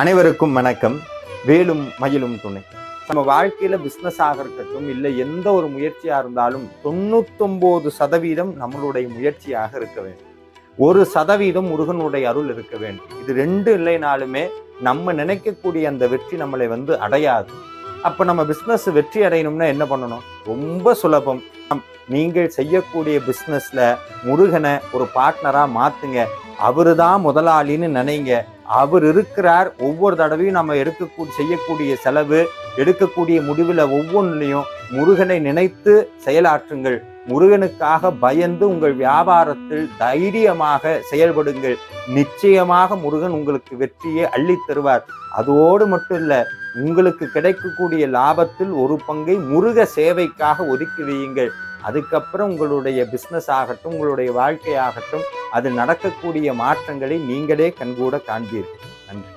அனைவருக்கும் வணக்கம். வேலும் மயிலும் துணை. நம்ம வாழ்க்கையில பிசினஸாக இருக்கட்டும், இல்லை எந்த ஒரு முயற்சியா இருந்தாலும் 99% நம்மளுடைய முயற்சியாக இருக்க வேண்டும். 1% முருகனுடைய அருள் இருக்க வேண்டும். இது 2 இல்லைனாலுமே நம்ம நினைக்கக்கூடிய அந்த வெற்றி நம்மளை அடையாது. அப்ப நம்ம பிசினஸ் வெற்றி அடையணும்னா என்ன பண்ணணும்? ரொம்ப சுலபம். நீங்கள் செய்யக்கூடிய பிசினஸ்ல முருகனை ஒரு பார்ட்னரா மாத்துங்க. அவருதான் முதலாளின்னு நினைங்க. அவர் இருக்கிறார். ஒவ்வொரு தடவையும் நம்ம செய்யக்கூடிய செலவு, எடுக்கக்கூடிய முடிவுல ஒவ்வொன்றிலையும் முருகனை நினைத்து செயலாற்றுங்கள். முருகனுக்காக பயந்து உங்கள் வியாபாரத்தில் தைரியமாக செயல்படுங்கள். நிச்சயமாக முருகன் உங்களுக்கு வெற்றியை அள்ளித் தருவார். அதோடு மட்டும் இல்ல, உங்களுக்கு கிடைக்கக்கூடிய லாபத்தில் ஒரு பங்கை முருக சேவைக்காக ஒதுக்கி வையுங்கள். அதுக்கப்புறம் உங்களுடைய பிசினஸ் ஆகட்டும், உங்களுடைய வாழ்க்கை ஆகட்டும், அது நடக்கக்கூடிய மாற்றங்களை நீங்களே கண்கூட காண்பீர்கள். நன்றி.